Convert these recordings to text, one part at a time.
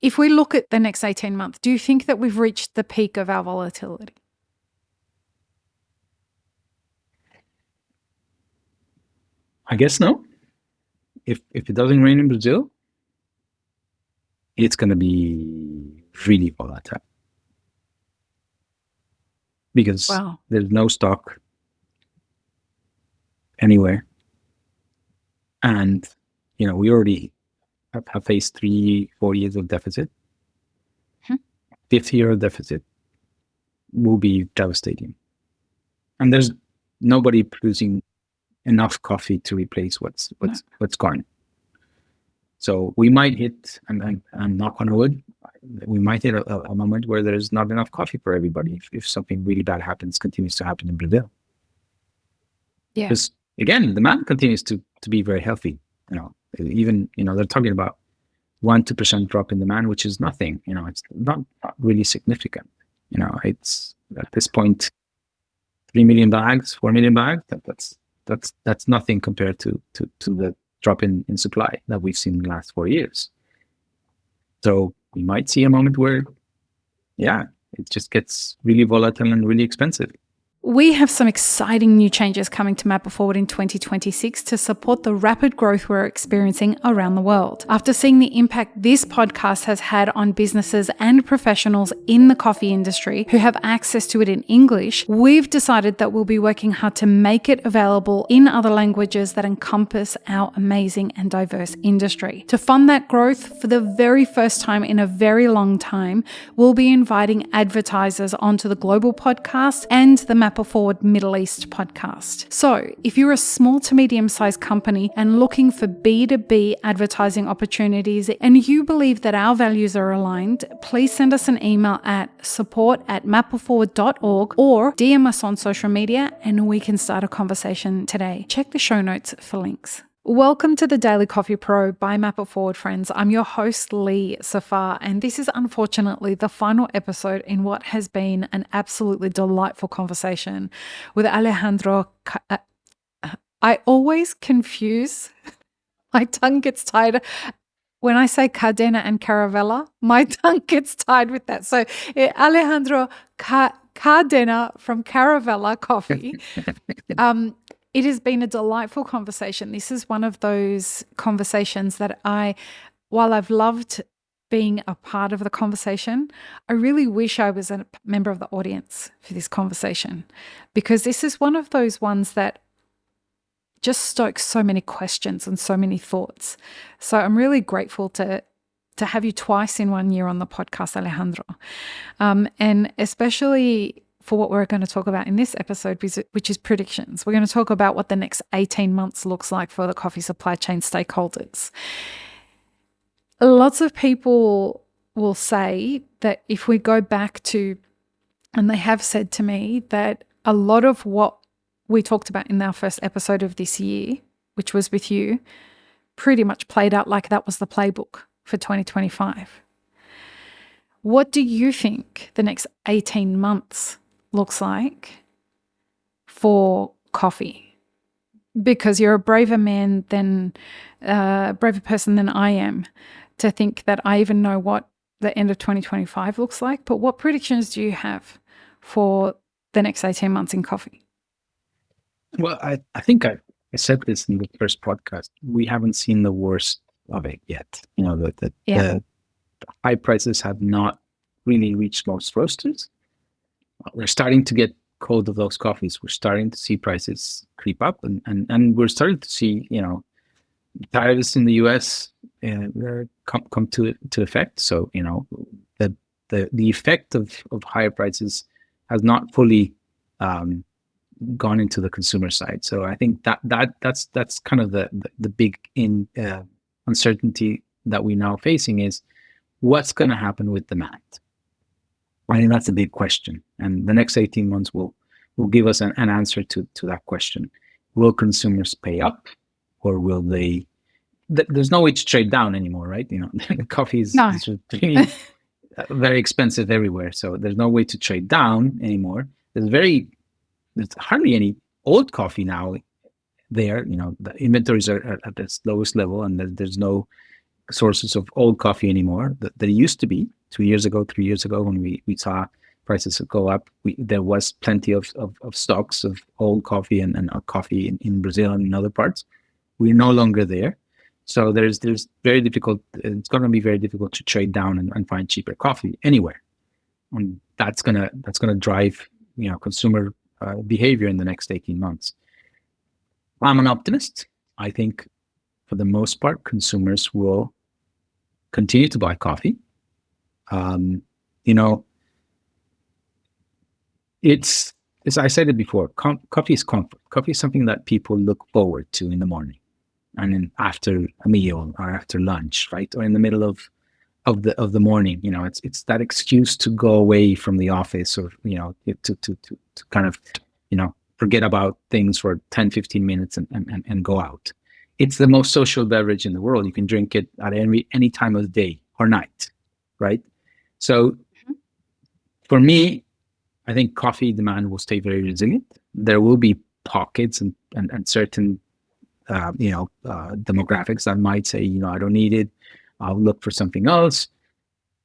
if we look at the next 18 months, do you think that we've reached the peak of our volatility? I guess no. If it doesn't rain in Brazil, it's going to be really volatile. Because there's no stock anywhere. And, we already have faced 3-4 years of deficit. Fifth year of deficit will be devastating. And there's nobody producing enough coffee to replace what's gone. So we might hit, and knock on wood, we might hit a moment where there's not enough coffee for everybody if something really bad continues to happen in Brazil. Yeah. Because again, demand continues to be very healthy. Even they're talking about 1-2% drop in demand, which is nothing. It's not really significant. It's at this point 3 million bags, 4 million bags. That's nothing compared to the drop in supply that we've seen in the last 4 years. So we might see a moment where, it just gets really volatile and really expensive. We have some exciting new changes coming to Map It Forward in 2026 to support the rapid growth we're experiencing around the world. After seeing the impact this podcast has had on businesses and professionals in the coffee industry who have access to it in English, we've decided that we'll be working hard to make it available in other languages that encompass our amazing and diverse industry. To fund that growth, for the very first time in a very long time, we'll be inviting advertisers onto the Global podcast and the Map It Forward Middle East podcast. So if you're a small to medium-sized company and looking for B2B advertising opportunities and you believe that our values are aligned, please send us an email at support@mapitforward.org or DM us on social media and we can start a conversation today. Check the show notes for links. Welcome to the Daily Coffee Pro by Map It Forward, friends. I'm your host, Lee Safar, and this is unfortunately the final episode in what has been an absolutely delightful conversation with Alejandro. I always confuse. My tongue gets tied. When I say Cadena and Caravela, my tongue gets tied with that. So Alejandro Cadena from Caravela Coffee. It has been a delightful conversation. This is one of those conversations that while I've loved being a part of the conversation, I really wish I was a member of the audience for this conversation, because this is one of those ones that just stokes so many questions and so many thoughts. So I'm really grateful to have you twice in 1 year on the podcast, Alejandro. And especially for what we're going to talk about in this episode, which is predictions. We're going to talk about what the next 18 months looks like for the coffee supply chain stakeholders. Lots of people will say that if we go back to, and they have said to me, that a lot of what we talked about in our first episode of this year, which was with you, pretty much played out like that was the playbook for 2025. What do you think the next 18 months looks like for coffee? Because you're a braver man than braver person than I am to think that I even know what the end of 2025 looks like. But what predictions do you have for the next 18 months in coffee? Well, I think I said this in the first podcast. We haven't seen the worst of it yet. The high prices have not really reached most roasters. We're starting to get cold of those coffees. We're starting to see prices creep up, and we're starting to see, tariffs in the US come to effect. So, the effect of higher prices has not fully gone into the consumer side. So I think that's kind of the big uncertainty that we're now facing is what's going to happen with demand. I think that's a big question, and the next 18 months will give us an answer to that question. Will consumers pay up, or will they? There's no way to trade down anymore, right? Coffee is really very expensive everywhere, so there's no way to trade down anymore. There's hardly any old coffee now there. The inventories are at the lowest level, and there's no sources of old coffee anymore. There used to be 2 years ago, 3 years ago, when we saw prices go up. There was plenty of stocks of old coffee and coffee in Brazil and in other parts. We're no longer there. So there's very difficult. It's going to be very difficult to trade down and find cheaper coffee anywhere, and that's gonna drive consumer behavior in the next 18 months. I'm an optimist. I think for the most part, consumers will continue to buy coffee. It's, as I said it before, coffee is comfort. Coffee is something that people look forward to in the morning, and then after a meal or after lunch, right, or in the middle of the morning. It's that excuse to go away from the office, or to kind of forget about things for 10-15 minutes and go out. It's the most social beverage in the world. You can drink it at any time of the day or night, right? So for me, I think coffee demand will stay very resilient. There will be pockets and certain demographics that might say, I don't need it, I'll look for something else.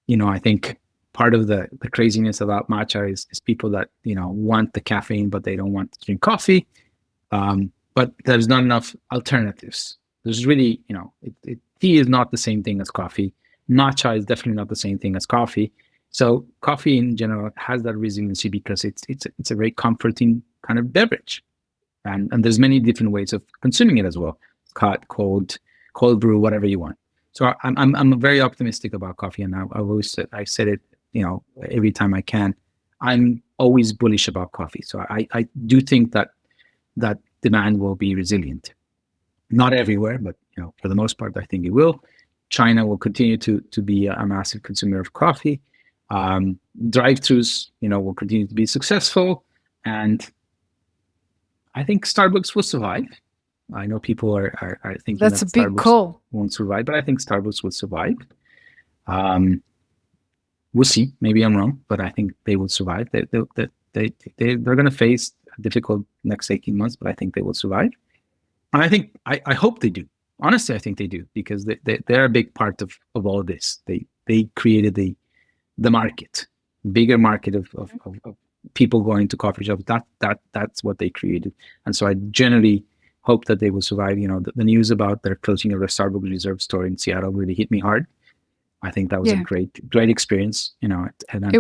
I think part of the craziness about matcha is people that want the caffeine, but they don't want to drink coffee. But there's not enough alternatives. There's really, tea is not the same thing as coffee. Matcha is definitely not the same thing as coffee. So coffee in general has that resiliency because it's a very comforting kind of beverage, and there's many different ways of consuming it as well. Hot, cold brew, whatever you want. So I'm very optimistic about coffee, and I said it every time I can. I'm always bullish about coffee. So I do think that demand will be resilient. Not everywhere, but for the most part, I think it will. China will continue to be a massive consumer of coffee. Drive-thrus, will continue to be successful, and I think Starbucks will survive. I know people are thinking that's that a big Starbucks call. won't survive, but I think Starbucks will survive. We'll see. Maybe I'm wrong, but I think they will survive. They're going to face a difficult next 18 months, but I think they will survive. And I hope they do. Honestly, I think they do, because they're a big part of all of this. They created the market, bigger market of people going to coffee shops. That's what they created. And so I generally hope that they will survive. The news about their closing of the Starbucks Reserve store in Seattle really hit me hard. I think that was a great experience. It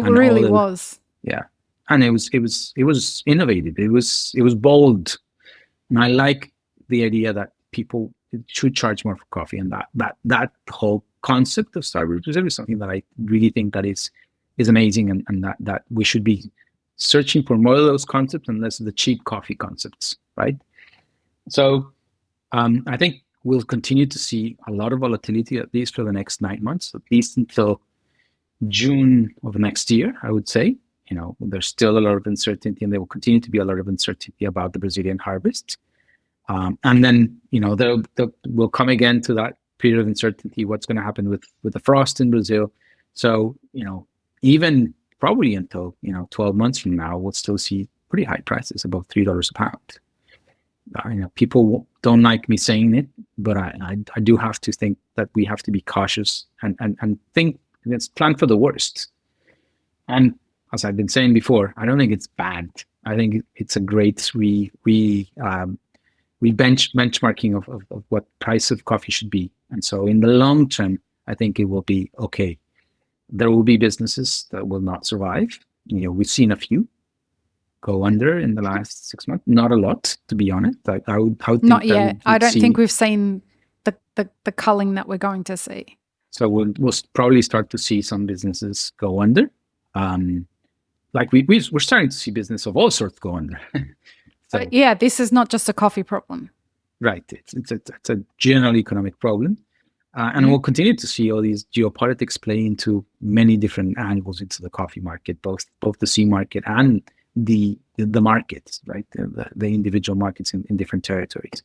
really was. Yeah, and it was innovative. It was bold, and I like the idea that people should charge more for coffee, and that whole concept of Starbucks Reserve is something that I really think that is amazing, and that we should be searching for more of those concepts and less of the cheap coffee concepts, right? So I think we'll continue to see a lot of volatility, at least for the next 9 months, at least until June of next year, I would say. There's still a lot of uncertainty, and there will continue to be a lot of uncertainty about the Brazilian harvest. And then, we'll come again to that period of uncertainty, what's going to happen with the frost in Brazil. So, even probably until, 12 months from now, we'll still see pretty high prices, above $3 a pound. People don't like me saying it, but I do have to think that we have to be cautious and think, let's plan for the worst. And as I've been saying before, I don't think it's bad. I think it's a great benchmarking of what price of coffee should be. And so in the long term, I think it will be okay. There will be businesses that will not survive. We've seen a few go under in the last 6 months. Not a lot, to be honest. I would think not yet. I don't think we've seen the culling that we're going to see. So we'll probably start to see some businesses go under. We're starting to see business of all sorts go under. So, yeah, this is not just a coffee problem. Right. It's a general economic problem. And we'll continue to see all these geopolitics play into many different angles into the coffee market, both the C market and the markets, right? The individual markets in different territories.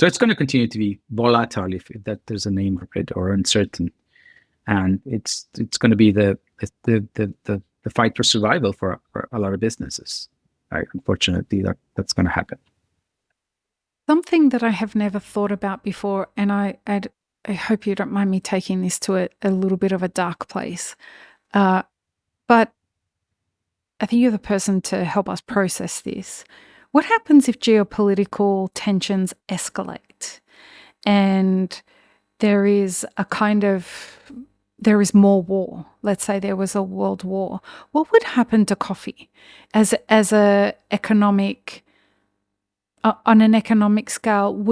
So it's going to continue to be volatile, if that there's a name for it, or uncertain. And it's going to be the fight for survival for a lot of businesses. Right? Unfortunately, that's going to happen. Something that I have never thought about before, and I'd hope you don't mind me taking this to a little bit of a dark place. But I think you're the person to help us process this. What happens if geopolitical tensions escalate and there is more war? Let's say there was a world war. What would happen to coffee as a economic, on an economic scale?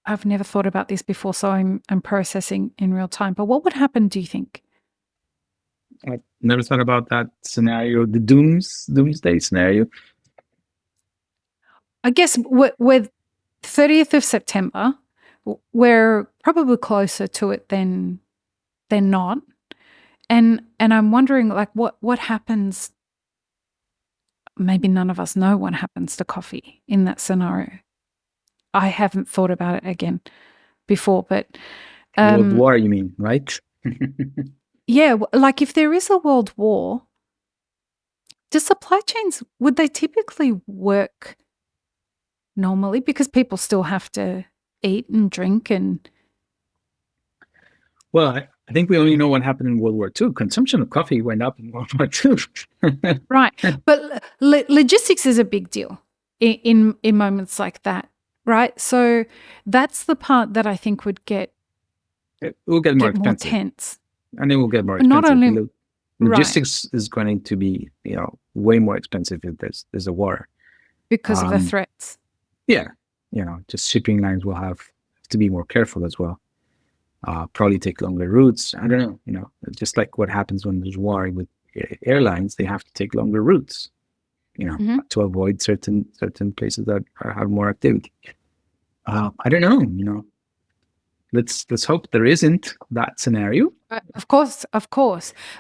I've never thought about this before, so I'm processing in real time. But what would happen, do you think? I've never thought about that scenario, the doomsday scenario. I guess with 30th of September, we're probably closer to it than not. And I'm wondering, like, what happens? Maybe none of us know what happens to coffee in that scenario. I haven't thought about it again before, but World War, you mean, right? Yeah, like if there is a world war, do supply chains, would they typically work normally? Because people still have to eat and drink and... Well, I think we only know what happened in World War II. Consumption of coffee went up in World War II. Right. But logistics is a big deal in moments like that, right? So that's the part that I think would get... It will get more expensive. More tense. And it will get more expensive. Not only... Logistics is going to be, way more expensive if there's a war. Because of the threats. Yeah. Just shipping lines will have to be more careful as well. Probably take longer routes. I don't know, just like what happens when there's war with airlines, they have to take longer routes, to avoid certain places that have more activity. I don't know, let's hope there isn't that scenario. Of course.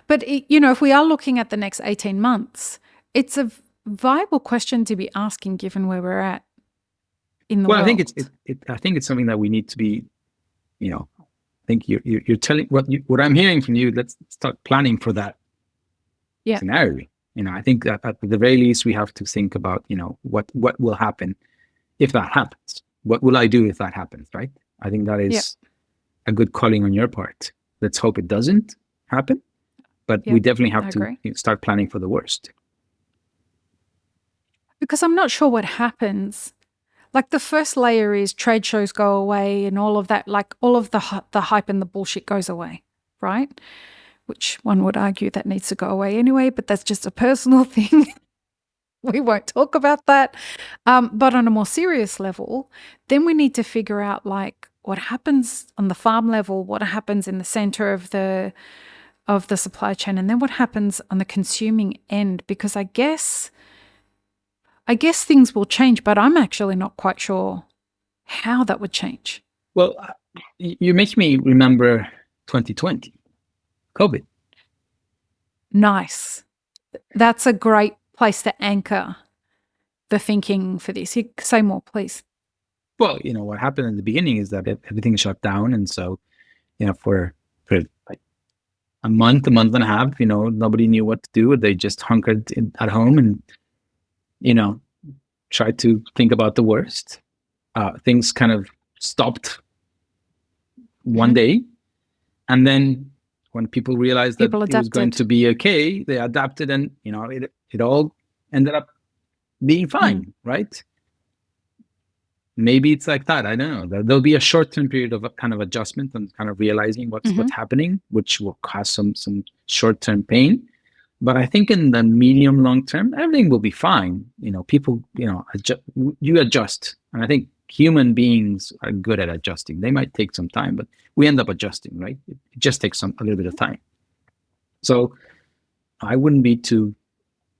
But, if we are looking at the next 18 months, it's a viable question to be asking given where we're at in the world. I think I think it's something that we need to be, I think you're telling what I'm hearing from you. Let's start planning for that scenario. I think that at the very least we have to think about, what will happen if that happens. What will I do if that happens, right? I think that is a good calling on your part. Let's hope it doesn't happen, but we definitely have to start planning for the worst. Because I'm not sure what happens. Like the first layer is trade shows go away and all of that, like all of the hype and the bullshit goes away, right? Which one would argue that needs to go away anyway, but that's just a personal thing. We won't talk about that. But on a more serious level, then we need to figure out like what happens on the farm level, what happens in the center of the supply chain, and then what happens on the consuming end, because I guess things will change, but I'm actually not quite sure how that would change. Well, you make me remember 2020, COVID. Nice. That's a great place to anchor the thinking for this. Say more, please. Well, what happened in the beginning is that everything shut down. And so, for like a month and a half, nobody knew what to do. They just hunkered at home and, tried to think about the worst. Things kind of stopped one day. And then when people realized that it was going to be okay, they adapted and, it all ended up being fine, right? Maybe it's like that. I don't know. There'll be a short-term period of a kind of adjustment and kind of realizing what's happening, which will cause some short-term pain. But I think in the medium, long term, everything will be fine. People, you adjust. And I think human beings are good at adjusting. They might take some time, but we end up adjusting, right? It just takes a little bit of time. So I wouldn't be too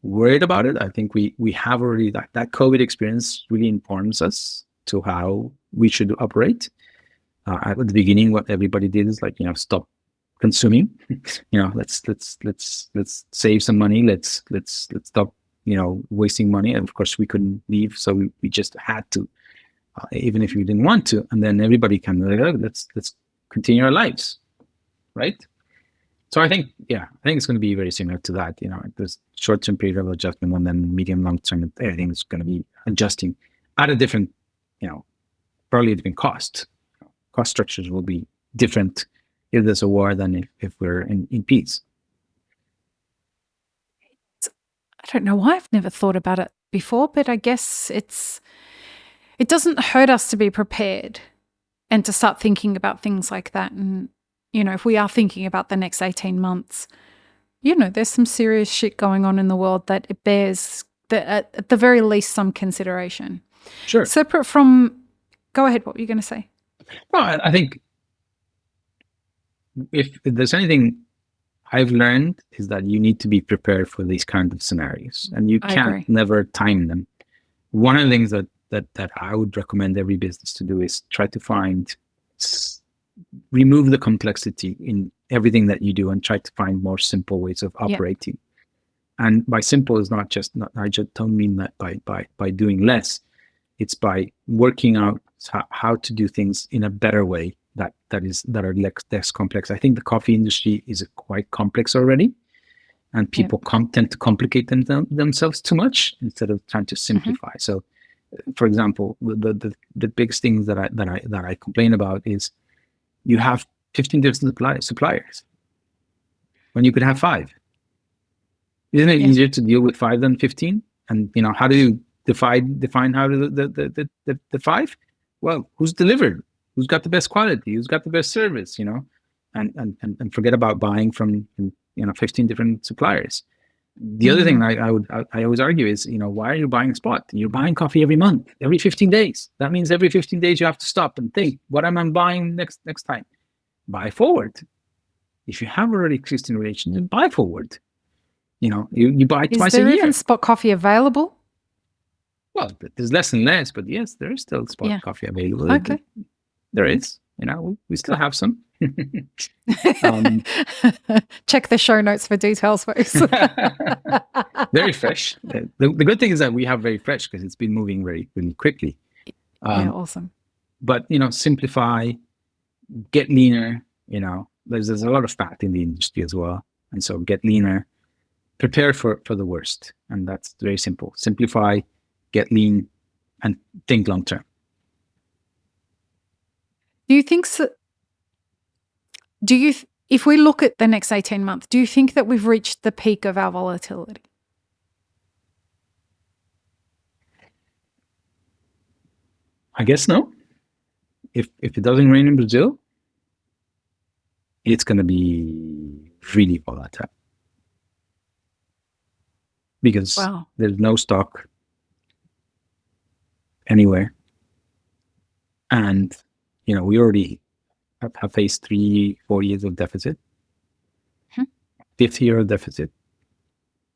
worried about it. I think we have already, that COVID experience really informs us to how we should operate. At the beginning, what everybody did is stop consuming. Let's save some money. Let's stop wasting money. And of course, we couldn't leave, so we just had to, even if we didn't want to. And then everybody kind of let's continue our lives, right? So I think it's going to be very similar to that. There's short-term period of adjustment, and then medium, long-term, everything is going to be adjusting at a different, probably a different cost. Cost structures will be different if there's a war than if we're in peace. I don't know why I've never thought about it before, but I guess it doesn't hurt us to be prepared and to start thinking about things like that. And, if we are thinking about the next 18 months, there's some serious shit going on in the world that it bears, at the very least, some consideration. Sure. Separate from, go ahead, what were you going to say? Well, I think if there's anything I've learned is that you need to be prepared for these kind of scenarios, and you can't never time them. One of the things that I would recommend every business to do is try to remove the complexity in everything that you do and try to find more simple ways of operating. Yeah. And by simple is I just don't mean that by doing less. It's by working out how to do things in a better way that are less complex. I think the coffee industry is quite complex already, and people tend to complicate themselves too much instead of trying to simplify. Mm-hmm. So, for example, the biggest things that I complain about is you have 15 different suppliers when you could have 5. Isn't it easier to deal with 5 than 15? And how do you define how to the 5? Well, who's delivered? Who's got the best quality? Who's got the best service? And forget about buying from 15 different suppliers. The other thing I always argue is, why are you buying a spot? You're buying coffee every month, every 15 days. That means every 15 days you have to stop and think, what am I buying next time? Buy forward. If you have already existing relations, buy forward. You buy twice a year. Is there even spot coffee available? Well, there's less and less, but yes, there is still spot coffee available. Okay. There is. We still have some. Check the show notes for details, folks. Very fresh. The good thing is that we have very fresh because it's been moving very, really quickly. Awesome. But simplify, get leaner. There's a lot of fat in the industry as well, and so get leaner. Prepare for the worst, and that's very simple. Simplify, get lean, and think long term. Do you think so? If we look at the next 18 months, do you think that we've reached the peak of our volatility? I guess no. If it doesn't rain in Brazil, it's going to be really volatile. Because there's no stock anywhere. And, we already have faced 3-4 years of deficit. 5th year of deficit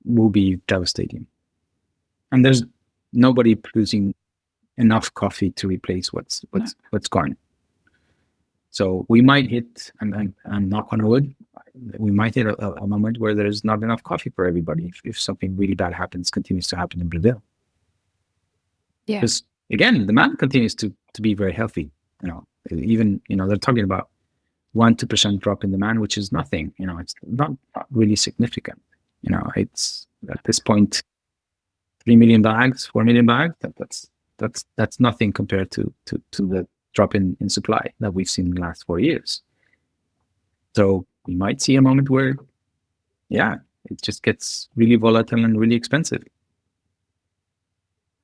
will be devastating. And there's nobody producing enough coffee to replace what's gone. So we might hit, and knock on wood, we might hit a moment where there's not enough coffee for everybody if something really bad continues to happen in Brazil. Yeah. Because again, demand continues to be very healthy. Even they're talking about 1-2% drop in demand, which is nothing. It's not really significant. It's at this point 3 million bags, 4 million bags. That's nothing compared to the drop in supply that we've seen in the last 4 years. So we might see a moment where, it just gets really volatile and really expensive.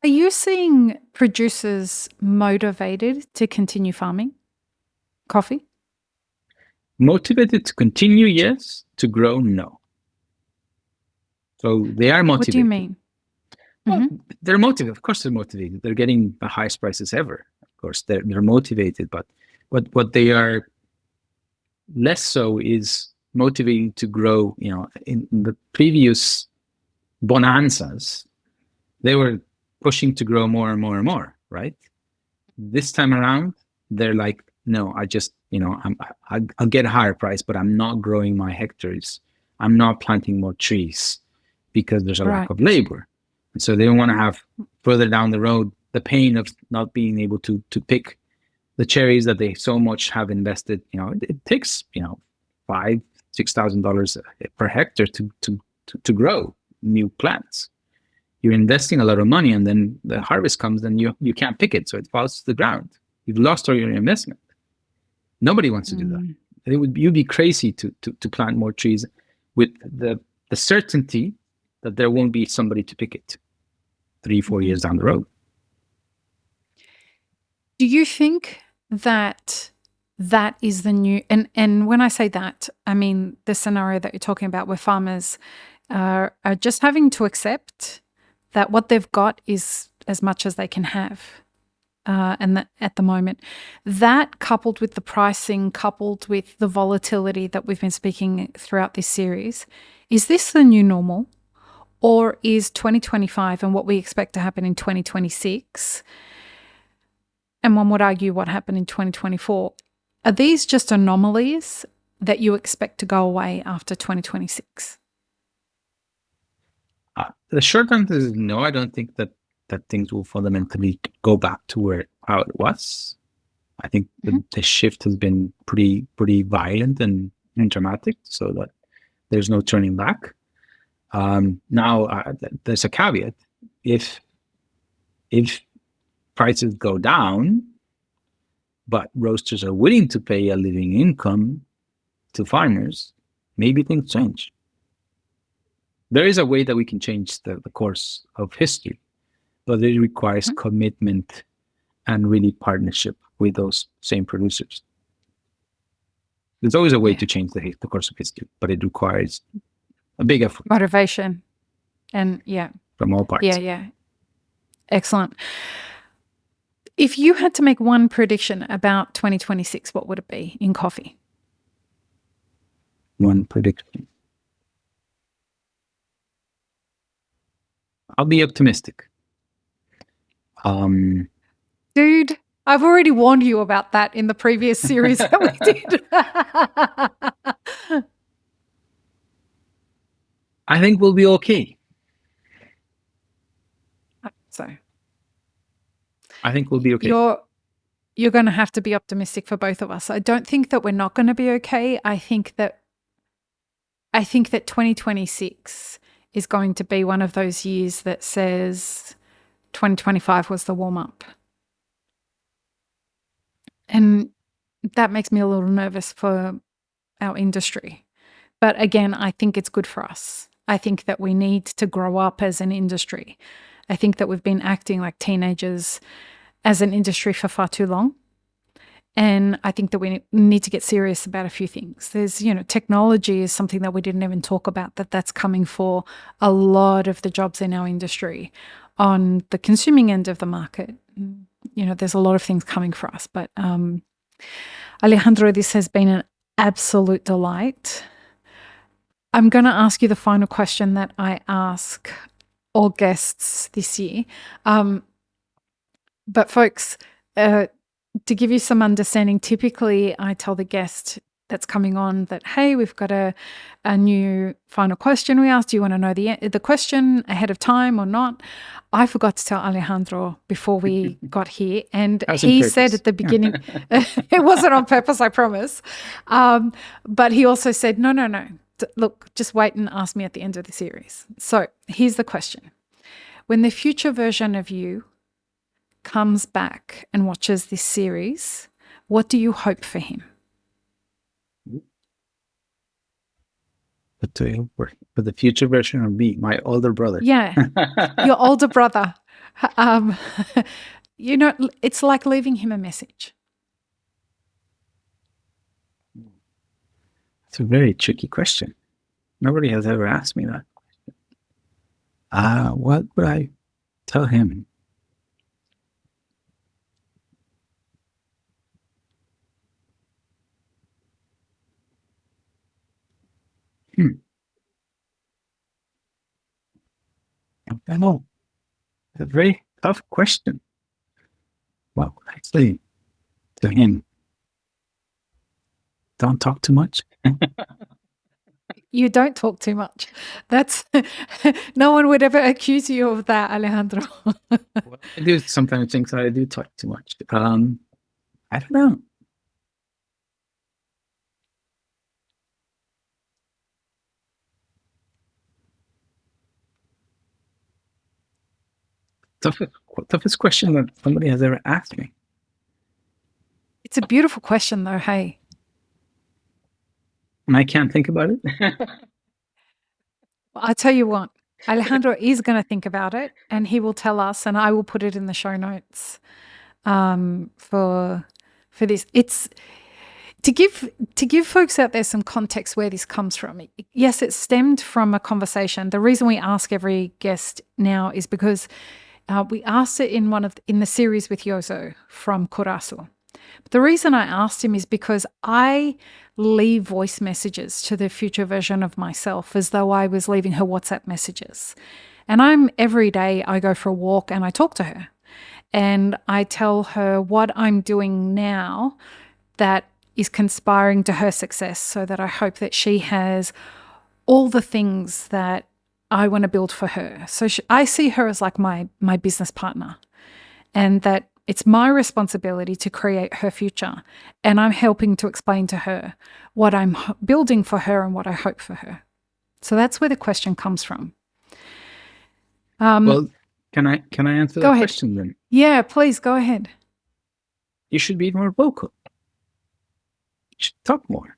Are you seeing producers motivated to continue farming coffee? Motivated to continue, yes. To grow, no. So they are motivated. What do you mean? Well, they're motivated. Of course, they're motivated. They're getting the highest prices ever. Of course, they're motivated. But what they are less so is motivating to grow. In the previous bonanzas, they were pushing to grow more and more and more, right? This time around, they're like, no, I just, I'll get a higher price, but I'm not growing my hectares. I'm not planting more trees because there's a lack of labor. And so they don't want to have further down the road the pain of not being able to pick the cherries that they so much have invested. It takes, $5,000-$6,000 per hectare to grow new plants. You're investing a lot of money, and then the harvest comes, and you can't pick it, so it falls to the ground. You've lost all your investment. Nobody wants to do that. You'd be crazy to plant more trees with the certainty that there won't be somebody to pick it 3-4 years down the road. Do you think that is the new, and when I say that, I mean the scenario that you're talking about where farmers are just having to accept that what they've got is as much as they can have, and that at the moment, that coupled with the pricing, coupled with the volatility that we've been speaking throughout this series, is this the new normal? Or is 2025 and what we expect to happen in 2026, and one would argue what happened in 2024, are these just anomalies that you expect to go away after 2026? The short answer is no. I don't think that things will fundamentally go back to how it was. I think the shift has been pretty violent and dramatic, so that there's no turning back. Now, there's a caveat. If prices go down, but roasters are willing to pay a living income to farmers, maybe things change. There is a way that we can change the course of history, but it requires commitment and really partnership with those same producers. There's always a way to change the course of history, but it requires a big effort. Motivation. And from all parts. Yeah. Excellent. If you had to make one prediction about 2026, what would it be in coffee? One prediction. I'll be optimistic. Dude, I've already warned you about that in the previous series that we did. I think we'll be okay. I think we'll be okay. You're going to have to be optimistic for both of us. I don't think that we're not going to be okay. I think that 2026 is going to be one of those years that says 2025 was the warm-up. And that makes me a little nervous for our industry. But again, I think it's good for us. I think that we need to grow up as an industry. I think that we've been acting like teenagers as an industry for far too long. And I think that we need to get serious about a few things. There's, technology is something that we didn't even talk about, that's coming for a lot of the jobs in our industry. On the consuming end of the market, there's a lot of things coming for us. But Alejandro, this has been an absolute delight. I'm going to ask you the final question that I ask all guests this year. But folks, to give you some understanding, typically I tell the guest that's coming on that, hey, we've got a new final question we asked. Do you want to know the question ahead of time or not? I forgot to tell Alejandro before we got here. And he said at the beginning, it wasn't on purpose, I promise. But he also said, no. Look, just wait and ask me at the end of the series. So here's the question. When the future version of you comes back and watches this series, what do you hope for him? For the future version of me, my older brother. Yeah, your older brother. It's like leaving him a message. It's a very tricky question. Nobody has ever asked me that question. What would I tell him? I don't know. It's a very tough question. Well, actually, to him, don't talk too much. You don't talk too much. That's no one would ever accuse you of that, Alejandro. Well, I do sometimes think that I do talk too much. I don't know. Toughest question that somebody has ever asked me. It's a beautiful question though, hey. And I can't think about it. Well, I tell you what, Alejandro is going to think about it and he will tell us, and I will put it in the show notes for this. It's to give folks out there some context where this comes from. Yes, it stemmed from a conversation. The reason we ask every guest now is because we asked it in the series with Yozo from Curaçao. But the reason I asked him is because I leave voice messages to the future version of myself as though I was leaving her WhatsApp messages. And every day I go for a walk and I talk to her. And I tell her what I'm doing now that is conspiring to her success, so that I hope that she has all the things that I want to build for her. So I see her as like my business partner, and that it's my responsibility to create her future. And I'm helping to explain to her what I'm building for her and what I hope for her. So that's where the question comes from. Well, can I answer that question then? Yeah, please go ahead. You should be more vocal. You should talk more.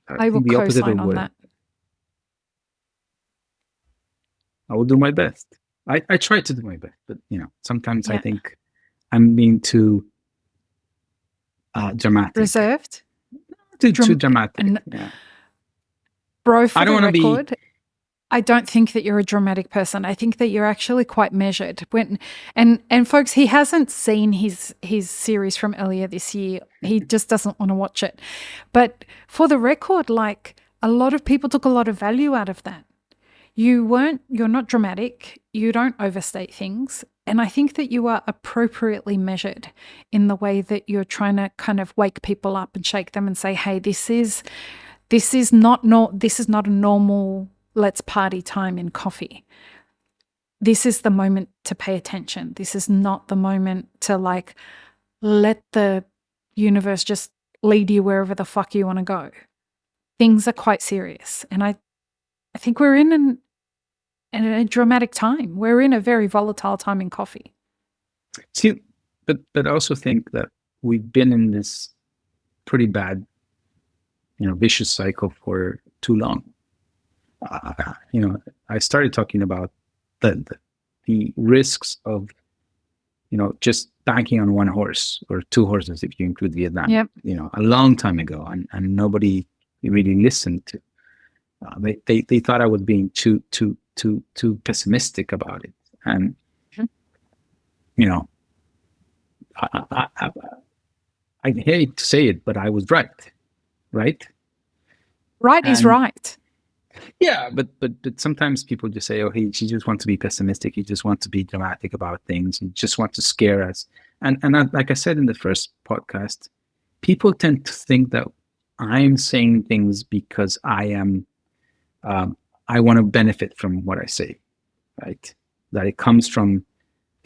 I will co-sign on that. I will do my best. I try to do my best, but sometimes I think I'm being too dramatic. Reserved? Too dramatic. Yeah. Bro, for the record, I don't think that you're a dramatic person. I think that you're actually quite measured. And folks, he hasn't seen his series from earlier this year. He just doesn't want to watch it. But for the record, like, a lot of people took a lot of value out of that. You're not dramatic. You don't overstate things. And I think that you are appropriately measured in the way that you're trying to kind of wake people up and shake them and say, hey, this is not a normal let's party time in coffee. This is the moment to pay attention. This is not the moment to like let the universe just lead you wherever the fuck you want to go. Things are quite serious. And I think we're in a dramatic time. We're in a very volatile time in coffee. See, but I also think that we've been in this pretty bad, vicious cycle for too long. I started talking about the risks of, just banking on one horse or two horses if you include Vietnam. Yep. A long time ago, and nobody really listened to. They thought I was being too pessimistic about it, and I hate to say it, but I was right. Right is right. Yeah, but sometimes people just say, "Oh, he just wants to be pessimistic. He just wants to be dramatic about things. He just wants to scare us." And like I said in the first podcast, people tend to think that I'm saying things because I am, I want to benefit from what I say, right? That it comes from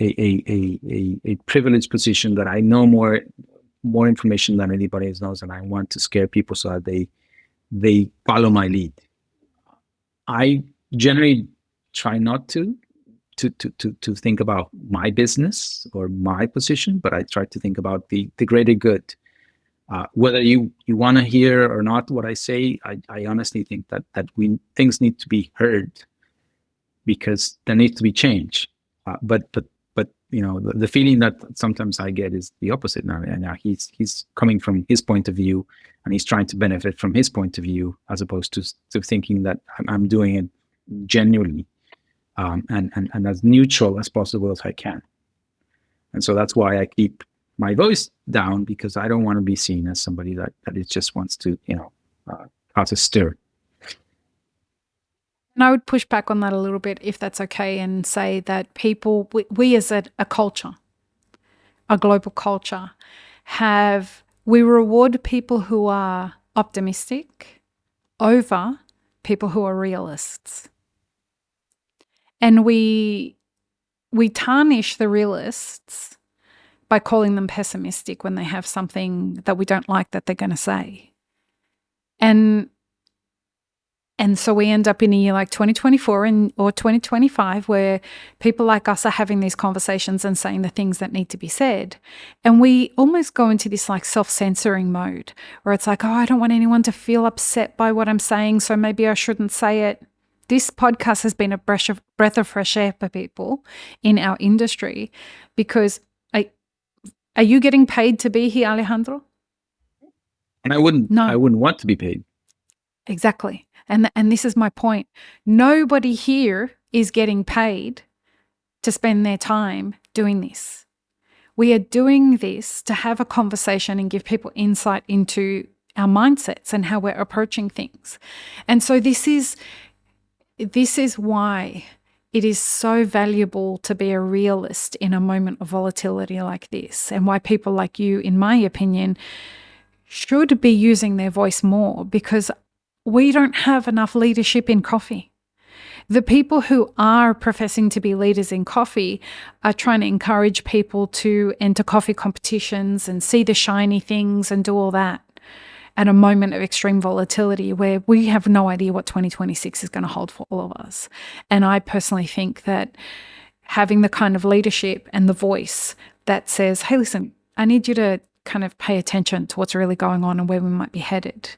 a privileged position, that I know more information than anybody else knows, and I want to scare people so that they follow my lead. I generally try not to think about my business or my position, but I try to think about the greater good. Whether you want to hear or not what I say, I honestly think that things need to be heard, because there needs to be change. But the feeling that sometimes I get is the opposite now. And now he's coming from his point of view, and he's trying to benefit from his point of view, as opposed to thinking that I'm doing it genuinely, and as neutral as possible as I can. And so that's why I keep my voice down, because I don't want to be seen as somebody that it just wants to cause a stir. And I would push back on that a little bit, if that's okay, and say that we as a culture, a global culture, we reward people who are optimistic over people who are realists. And we tarnish the realists by calling them pessimistic when they have something that we don't like that they're going to say. And And so we end up in a year like 2024 or 2025 where people like us are having these conversations and saying the things that need to be said. And we almost go into this like self-censoring mode where it's like, oh, I don't want anyone to feel upset by what I'm saying, so maybe I shouldn't say it. This podcast has been a breath of fresh air for people in our industry because are you getting paid to be here, Alejandro? And I wouldn't want to be paid. Exactly. And this is my point. Nobody here is getting paid to spend their time doing this. We are doing this to have a conversation and give people insight into our mindsets and how we're approaching things. And so this is why it is so valuable to be a realist in a moment of volatility like this, and why people like you, in my opinion, should be using their voice more, because we don't have enough leadership in coffee. The people who are professing to be leaders in coffee are trying to encourage people to enter coffee competitions and see the shiny things and do all that at a moment of extreme volatility where we have no idea what 2026 is going to hold for all of us. And I personally think that having the kind of leadership and the voice that says, hey, listen, I need you to kind of pay attention to what's really going on and where we might be headed.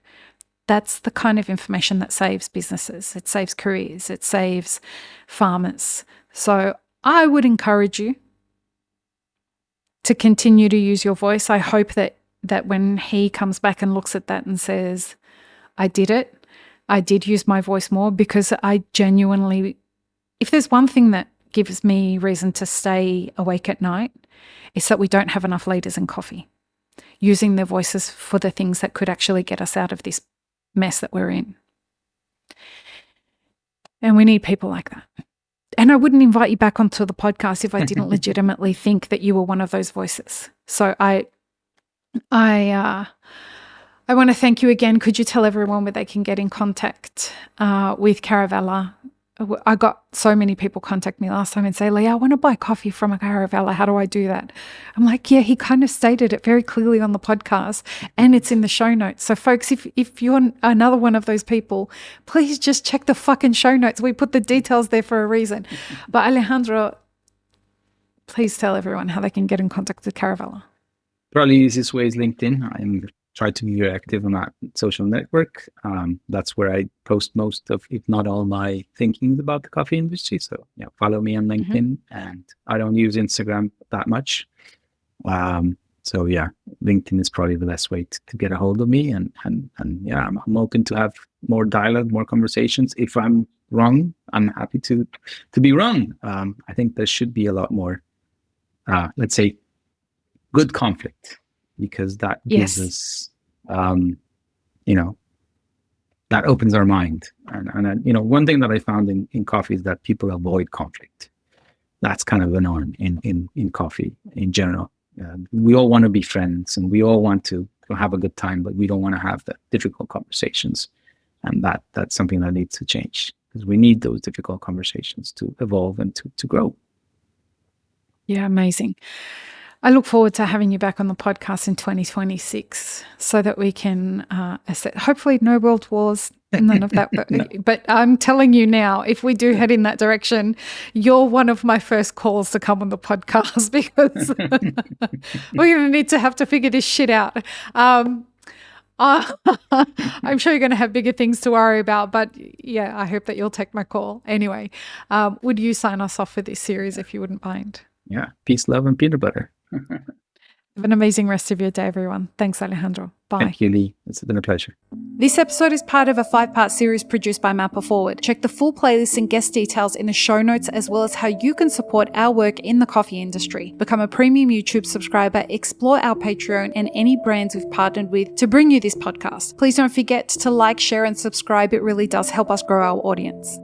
That's the kind of information that saves businesses. It saves careers. It saves farmers. So I would encourage you to continue to use your voice. I hope that when he comes back and looks at that and says, I did it, I did use my voice more, because I genuinely, if there's one thing that gives me reason to stay awake at night, it's that we don't have enough leaders in coffee using their voices for the things that could actually get us out of this mess that we're in. And we need people like that. And I wouldn't invite you back onto the podcast if I didn't legitimately think that you were one of those voices. So I want to thank you again. Could you tell everyone where they can get in contact with Caravela? I got so many people contact me last time and say, Leah, I want to buy coffee from a Caravela. How do I do that? I'm like, yeah, he kind of stated it very clearly on the podcast and it's in the show notes. So folks, if you're another one of those people, please just check the fucking show notes. We put the details there for a reason. But Alejandro, please tell everyone how they can get in contact with Caravela. Probably the easiest way is LinkedIn. I'm trying to be very active on that social network. That's where I post most of, if not all, my thinkings about the coffee industry. So yeah, follow me on LinkedIn. And I don't use Instagram that much. So yeah, LinkedIn is probably the best way to get a hold of me. And yeah, I'm open to have more dialogue, more conversations. If I'm wrong, I'm happy to be wrong. I think there should be a lot more, let's say, good conflict, because that gives us, that opens our mind. And one thing that I found in coffee is that people avoid conflict. That's kind of a norm in coffee in general. We all want to be friends and we all want to have a good time, but we don't want to have the difficult conversations. And that's something that needs to change, because we need those difficult conversations to evolve and to grow. Yeah, amazing. I look forward to having you back on the podcast in 2026 so that we can assess. Hopefully no world wars, none of that. But I'm telling you now, if we do head in that direction, you're one of my first calls to come on the podcast, because we're going to have to figure this shit out. I'm sure you're going to have bigger things to worry about, but yeah, I hope that you'll take my call. Anyway, would you sign us off for this series if you wouldn't mind? Yeah. Peace, love, and peanut butter. Have an amazing rest of your day, everyone. Thanks, Alejandro. Bye. Thank you, Lee. It's been a pleasure. This episode is part of a 5-part series produced by Mapper Forward. Check the full playlist and guest details in the show notes, as well as how you can support our work in the coffee industry. Become a premium YouTube subscriber, explore our Patreon and any brands we've partnered with to bring you this podcast. Please don't forget to like, share, and subscribe. It really does help us grow our audience.